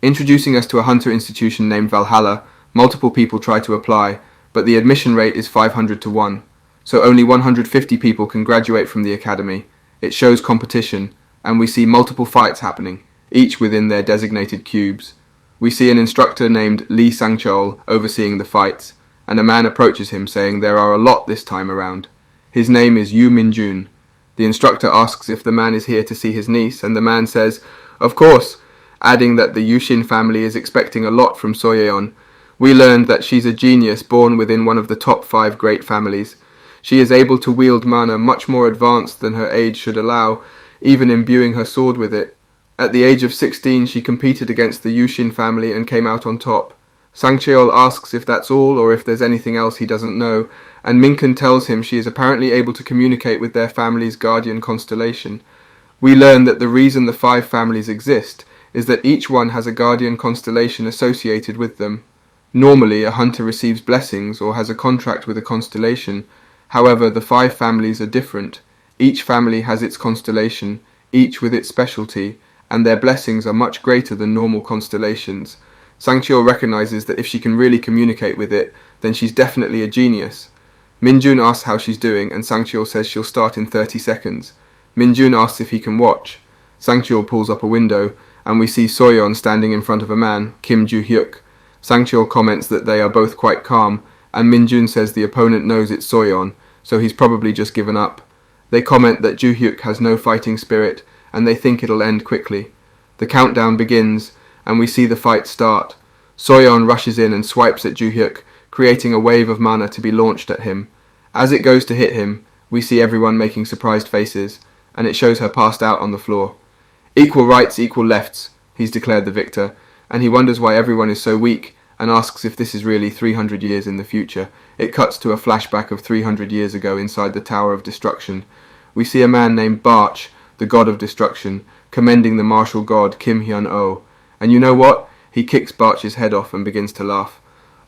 Introducing us to a hunter institution named Valhalla, multiple people try to apply, but the admission rate is 500 to 1. So only 150 people can graduate from the academy. It shows competition, and we see multiple fights happening, each within their designated cubes. We see an instructor named Lee Sang-cheol overseeing the fights, and a man approaches him saying there are a lot this time around. His name is Yu Min-jun. The instructor asks if the man is here to see his niece, and the man says, "Of course," adding that the Yushin family is expecting a lot from Soyeon. We learned that she's a genius born within one of the top 5 great families. She is able to wield mana much more advanced than her age should allow, even imbuing her sword with it. At the age of 16, she competed against the Yushin family and came out on top. Sang-cheol asks if that's all or if there's anything else he doesn't know, and Minkan tells him she is apparently able to communicate with their family's guardian constellation. We learn that the reason the 5 families exist is that each one has a guardian constellation associated with them. Normally, a hunter receives blessings or has a contract with a constellation. However, the 5 families are different. Each family has its constellation, each with its specialty, and their blessings are much greater than normal constellations. Sang-cheol recognizes that if she can really communicate with it, then she's definitely a genius. Min-jun asks how she's doing, and Sang-cheol says she'll start in 30 seconds. Min-jun asks if he can watch. Sang-cheol pulls up a window, and we see Soyeon standing in front of a man, Kim Ju-hyuk. Sang-cheol comments that they are both quite calm, and Min-jun says the opponent knows it's Soyeon, so he's probably just given up. They comment that Ju-hyuk has no fighting spirit, and they think it'll end quickly. The countdown begins, and we see the fight start. Soyeon rushes in and swipes at Ju-hyuk, creating a wave of mana to be launched at him. As it goes to hit him, we see everyone making surprised faces, and it shows her passed out on the floor. Equal rights, equal lefts, he's declared the victor, and he wonders why everyone is so weak, and asks if this is really 300 years in the future. It cuts to a flashback of 300 years ago inside the Tower of Destruction. We see a man named Barch, the god of destruction, commending the martial god Kim Hyun-oh. And you know what? He kicks Barch's head off and begins to laugh.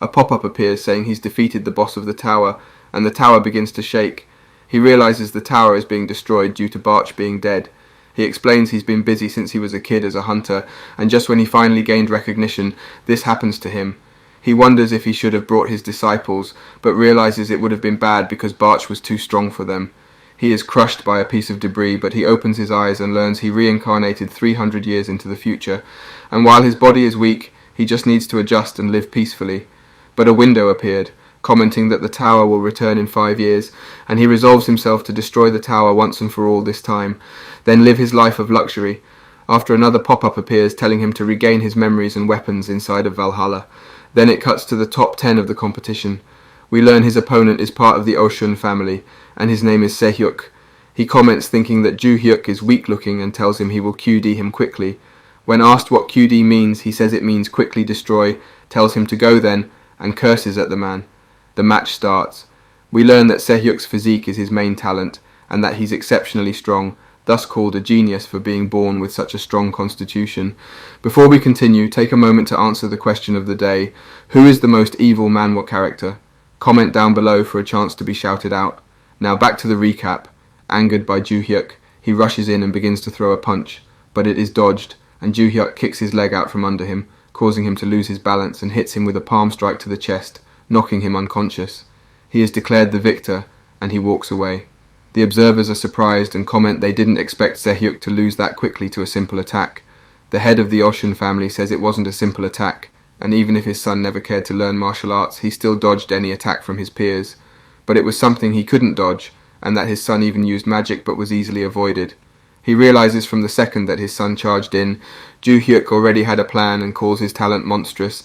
A pop-up appears saying he's defeated the boss of the tower, and the tower begins to shake. He realizes the tower is being destroyed due to Barch being dead. He explains he's been busy since he was a kid as a hunter, and just when he finally gained recognition, this happens to him. He wonders if he should have brought his disciples, but realizes it would have been bad because Barch was too strong for them. He is crushed by a piece of debris, but he opens his eyes and learns he reincarnated 300 years into the future, and while his body is weak, he just needs to adjust and live peacefully. But a window appeared, commenting that the tower will return in 5 years, and he resolves himself to destroy the tower once and for all this time, then live his life of luxury. After another pop-up appears telling him to regain his memories and weapons inside of Valhalla. Then it cuts to the top 10 of the competition. We learn his opponent is part of the Oshun family, and his name is Se-hyuk. He comments thinking that Ju-hyuk is weak-looking and tells him he will QD him quickly. When asked what QD means, he says it means quickly destroy, tells him to go then, and curses at the man. The match starts. We learn that Se-hyuk's physique is his main talent, and that he's exceptionally strong, thus called a genius for being born with such a strong constitution. Before we continue, take a moment to answer the question of the day. Who is the most evil Manhwa character? Comment down below for a chance to be shouted out. Now back to the recap. Angered by Ju-hyuk, he rushes in and begins to throw a punch, but it is dodged, and Ju-hyuk kicks his leg out from under him, causing him to lose his balance and hits him with a palm strike to the chest, knocking him unconscious. He is declared the victor, and he walks away. The observers are surprised and comment they didn't expect Se-hyuk to lose that quickly to a simple attack. The head of the Oshun family says it wasn't a simple attack, and even if his son never cared to learn martial arts, he still dodged any attack from his peers. But it was something he couldn't dodge, and that his son even used magic but was easily avoided. He realizes from the second that his son charged in, Ju-hyuk already had a plan and calls his talent monstrous.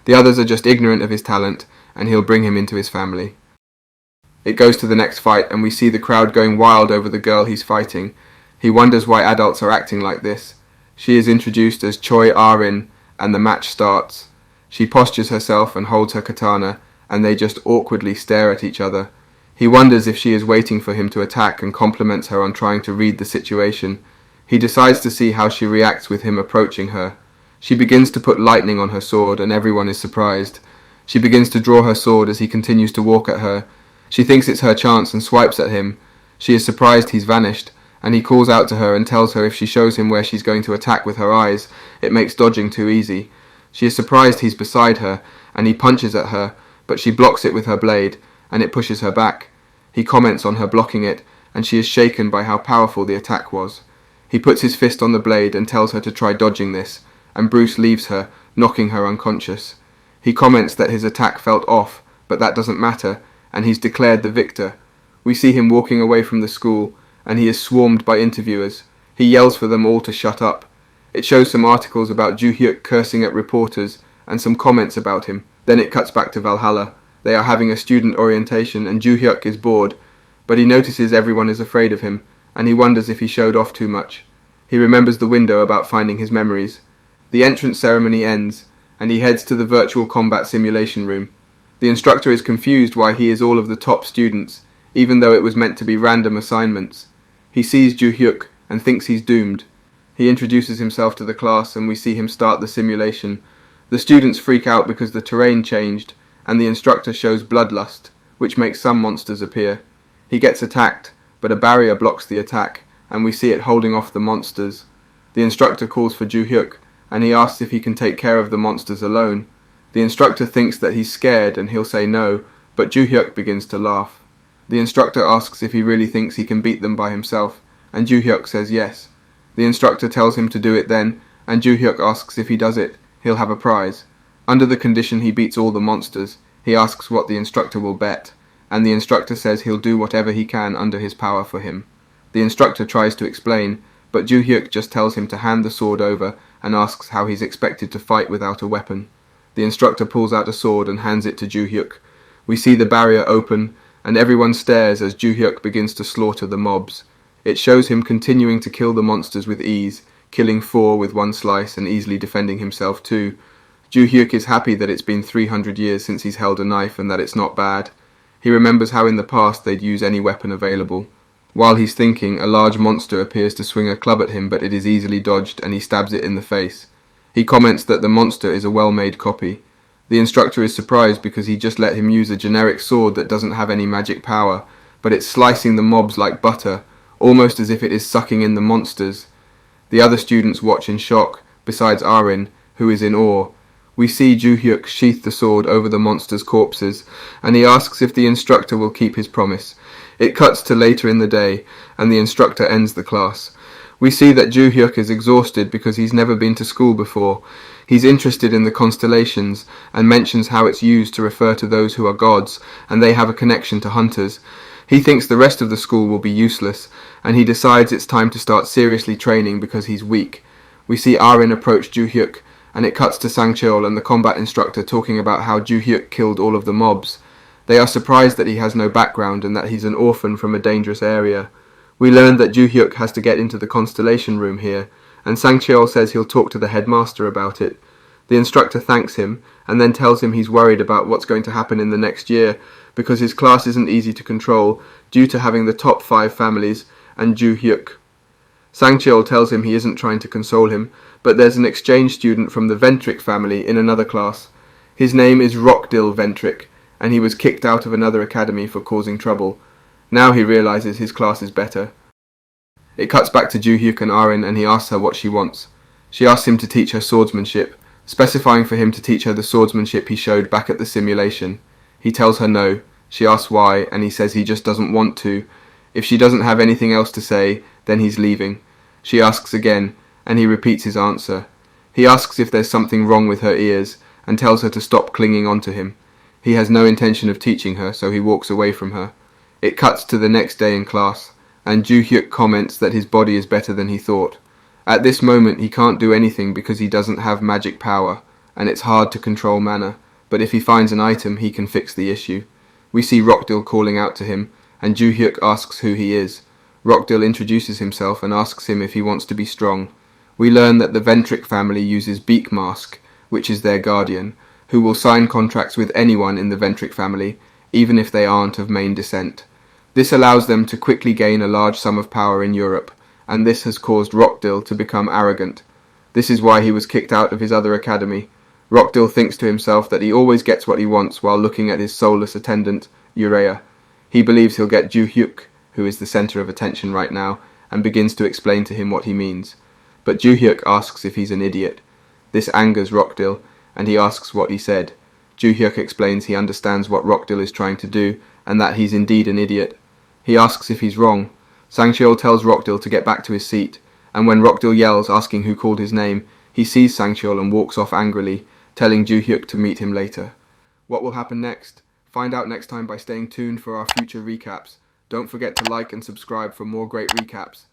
The others are just ignorant of his talent, and he'll bring him into his family. It goes to the next fight, and we see the crowd going wild over the girl he's fighting. He wonders why adults are acting like this. She is introduced as Choi Arin, and the match starts. She postures herself and holds her katana, and they just awkwardly stare at each other. He wonders if she is waiting for him to attack and compliments her on trying to read the situation. He decides to see how she reacts with him approaching her. She begins to put lightning on her sword, and everyone is surprised. She begins to draw her sword as he continues to walk at her. She thinks it's her chance and swipes at him. She is surprised he's vanished, and he calls out to her and tells her if she shows him where she's going to attack with her eyes, it makes dodging too easy. She is surprised he's beside her, and he punches at her, but she blocks it with her blade, and it pushes her back. He comments on her blocking it, and she is shaken by how powerful the attack was. He puts his fist on the blade and tells her to try dodging this, and Bruce leaves her, knocking her unconscious. He comments that his attack felt off, but that doesn't matter, and he's declared the victor. We see him walking away from the school, and he is swarmed by interviewers. He yells for them all to shut up. It shows some articles about Joo-hyuk cursing at reporters, and some comments about him. Then it cuts back to Valhalla. They are having a student orientation, and Joo-hyuk is bored, but he notices everyone is afraid of him, and he wonders if he showed off too much. He remembers the window about finding his memories. The entrance ceremony ends, and he heads to the virtual combat simulation room. The instructor is confused why he is all of the top students, even though it was meant to be random assignments. He sees Joo-hyuk and thinks he's doomed. He introduces himself to the class, and we see him start the simulation. The students freak out because the terrain changed, and the instructor shows bloodlust, which makes some monsters appear. He gets attacked, but a barrier blocks the attack, and we see it holding off the monsters. The instructor calls for Joo-hyuk, and he asks if he can take care of the monsters alone. The instructor thinks that he's scared and he'll say no, but Joo-hyuk begins to laugh. The instructor asks if he really thinks he can beat them by himself, and Joo-hyuk says yes. The instructor tells him to do it then, and Joo-hyuk asks if he does it, he'll have a prize. Under the condition he beats all the monsters, he asks what the instructor will bet, and the instructor says he'll do whatever he can under his power for him. The instructor tries to explain, but Joo-hyuk just tells him to hand the sword over and asks how he's expected to fight without a weapon. The instructor pulls out a sword and hands it to Joo-hyuk. We see the barrier open, and everyone stares as Joo-hyuk begins to slaughter the mobs. It shows him continuing to kill the monsters with ease, killing 4 with one slice and easily defending himself too. Joo-hyuk is happy that it's been 300 years since he's held a knife and that it's not bad. He remembers how in the past they'd use any weapon available. While he's thinking, a large monster appears to swing a club at him, but it is easily dodged and he stabs it in the face. He comments that the monster is a well-made copy. The instructor is surprised because he just let him use a generic sword that doesn't have any magic power, but it's slicing the mobs like butter, almost as if it is sucking in the monsters. The other students watch in shock, besides Arin, who is in awe. We see Joo-hyuk sheath the sword over the monsters' corpses, and he asks if the instructor will keep his promise. It cuts to later in the day, and the instructor ends the class. We see that Joo-hyuk is exhausted because he's never been to school before. He's interested in the Constellations, and mentions how it's used to refer to those who are gods, and they have a connection to hunters. He thinks the rest of the school will be useless, and he decides it's time to start seriously training because he's weak. We see Arin approach Joo-hyuk, and it cuts to Sang-cheol and the combat instructor talking about how Joo-hyuk killed all of the mobs. They are surprised that he has no background and that he's an orphan from a dangerous area. We learn that Joo-hyuk has to get into the constellation room here, and Sang-cheol says he'll talk to the headmaster about it. The instructor thanks him, and then tells him he's worried about what's going to happen in the next year, because his class isn't easy to control, due to having the top 5 families, and Joo-hyuk. Sang-cheol tells him he isn't trying to console him, but there's an exchange student from the Ventric family in another class. His name is Rockdil Ventric, and he was kicked out of another academy for causing trouble. Now he realizes his class is better. It cuts back to Joo-hyuk and Arin, and he asks her what she wants. She asks him to teach her swordsmanship, specifying for him to teach her the swordsmanship he showed back at the simulation. He tells her no. She asks why, and he says he just doesn't want to. If she doesn't have anything else to say, then he's leaving. She asks again, and he repeats his answer. He asks if there's something wrong with her ears, and tells her to stop clinging on to him. He has no intention of teaching her, so he walks away from her. It cuts to the next day in class, and Joo-hyuk comments that his body is better than he thought. At this moment he can't do anything because he doesn't have magic power, and it's hard to control mana, but if he finds an item he can fix the issue. We see Rockdil calling out to him, and Joo-hyuk asks who he is. Rockdil introduces himself and asks him if he wants to be strong. We learn that the Ventric family uses Beak Mask, which is their guardian, who will sign contracts with anyone in the Ventric family, even if they aren't of main descent. This allows them to quickly gain a large sum of power in Europe, and this has caused Rockdil to become arrogant. This is why he was kicked out of his other academy. Rockdil thinks to himself that he always gets what he wants while looking at his soulless attendant, Urea. He believes he'll get Joo-hyuk, who is the centre of attention right now, and begins to explain to him what he means. But Joo-hyuk asks if he's an idiot. This angers Rockdil, and he asks what he said. Joo-hyuk explains he understands what Rockdil is trying to do, and that he's indeed an idiot. He asks if he's wrong. Sang-cheol tells Rockdil to get back to his seat, and when Rockdil yells, asking who called his name, he sees Sang-cheol and walks off angrily, telling Joo-hyuk to meet him later. What will happen next? Find out next time by staying tuned for our future recaps. Don't forget to like and subscribe for more great recaps.